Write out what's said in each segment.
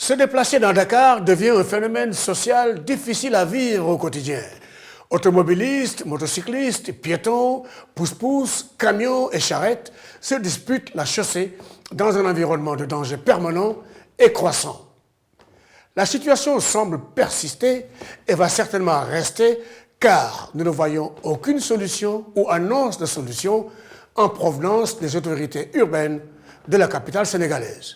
Se déplacer dans Dakar devient un phénomène social difficile à vivre au quotidien. Automobilistes, motocyclistes, piétons, pousse-pousse, camions et charrettes se disputent la chaussée dans un environnement de danger permanent et croissant. La situation semble persister et va certainement rester car nous ne voyons aucune solution ou annonce de solution en provenance des autorités urbaines de la capitale sénégalaise.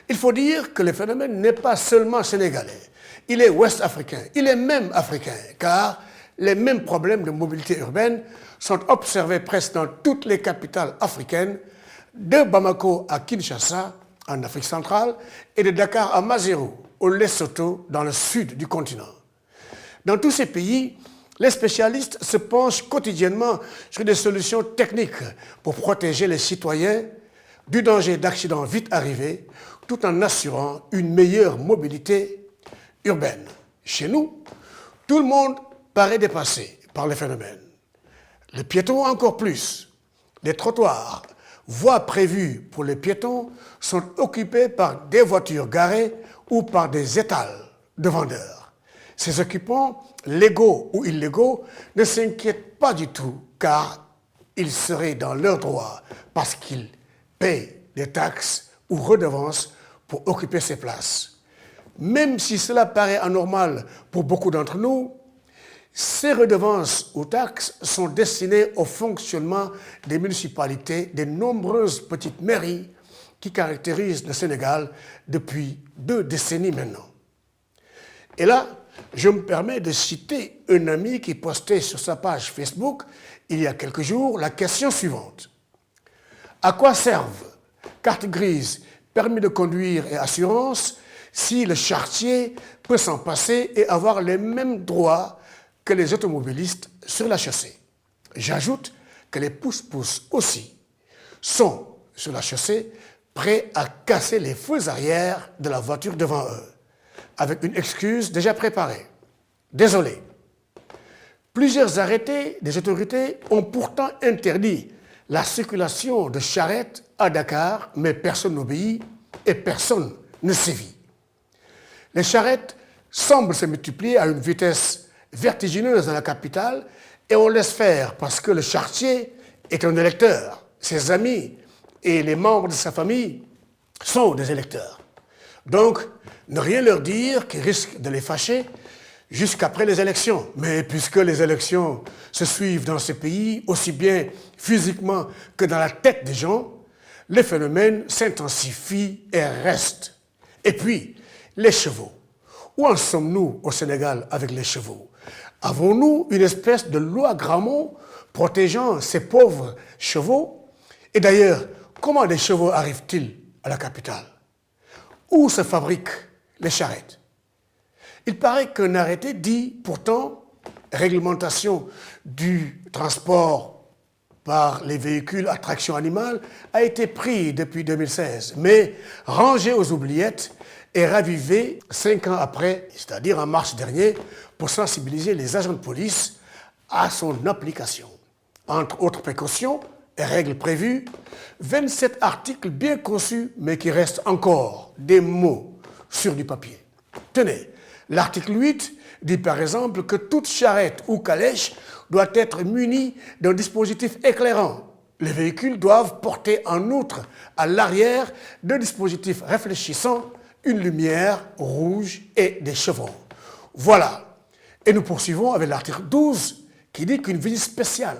Il faut dire que le phénomène n'est pas seulement sénégalais, il est ouest-africain, il est même africain, car les mêmes problèmes de mobilité urbaine sont observés presque dans toutes les capitales africaines, de Bamako à Kinshasa, en Afrique centrale, et de Dakar à Maseru, au Lesotho, dans le sud du continent. Dans tous ces pays, les spécialistes se penchent quotidiennement sur des solutions techniques pour protéger les citoyens du danger d'accidents vite arrivés, tout en assurant une meilleure mobilité urbaine. Chez nous, tout le monde paraît dépassé par le phénomène. Les piétons encore plus. Les trottoirs, voies prévues pour les piétons, sont occupés par des voitures garées ou par des étals de vendeurs. Ces occupants, légaux ou illégaux, ne s'inquiètent pas du tout car ils seraient dans leurs droits parce qu'ils paient des taxes ou redevances pour occuper ces places. Même si cela paraît anormal pour beaucoup d'entre nous, ces redevances ou taxes sont destinées au fonctionnement des municipalités, des nombreuses petites mairies qui caractérisent le Sénégal depuis 2 décennies maintenant. Et là, je me permets de citer un ami qui postait sur sa page Facebook, il y a quelques jours, la question suivante. À quoi servent carte grise, permis de conduire et assurance si le charretier peut s'en passer et avoir les mêmes droits que les automobilistes sur la chaussée? J'ajoute que les pousse-pousse aussi sont sur la chaussée prêts à casser les feux arrière de la voiture devant eux, avec une excuse déjà préparée. Désolé. Plusieurs arrêtés des autorités ont pourtant interdit la circulation de charrettes à Dakar, mais personne n'obéit et personne ne sévit. Les charrettes semblent se multiplier à une vitesse vertigineuse dans la capitale et on laisse faire parce que le charretier est un électeur. Ses amis et les membres de sa famille sont des électeurs. Donc, ne rien leur dire qui risque de les fâcher jusqu'après les élections. Mais puisque les élections se suivent dans ce pays, aussi bien physiquement que dans la tête des gens, le phénomène s'intensifie et reste. Et puis, les chevaux. Où en sommes-nous au Sénégal avec les chevaux? Avons-nous une espèce de loi Grammont protégeant ces pauvres chevaux? Et d'ailleurs, comment les chevaux arrivent-ils à la capitale? Où se fabriquent les charrettes? Il paraît qu'un arrêté dit pourtant réglementation du transport par les véhicules à traction animale a été pris depuis 2016, mais rangé aux oubliettes et ravivé 5 ans après, c'est-à-dire en mars dernier, pour sensibiliser les agents de police à son application. Entre autres précautions et règles prévues, 27 articles bien conçus, mais qui restent encore des mots sur du papier. Tenez, l'article 8 dit par exemple que toute charrette ou calèche doit être munie d'un dispositif éclairant. Les véhicules doivent porter en outre à l'arrière d'un dispositif réfléchissant, une lumière rouge et des chevrons. Voilà. Et nous poursuivons avec l'article 12 qui dit qu'une visite spéciale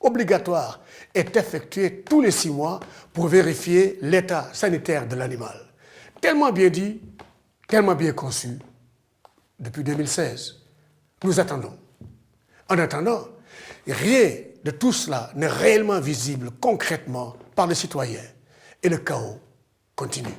obligatoire est effectuée tous les 6 mois pour vérifier l'état sanitaire de l'animal. Tellement bien dit, tellement bien conçu, depuis 2016. Nous attendons. En attendant, rien de tout cela n'est réellement visible concrètement par les citoyens et le chaos continue.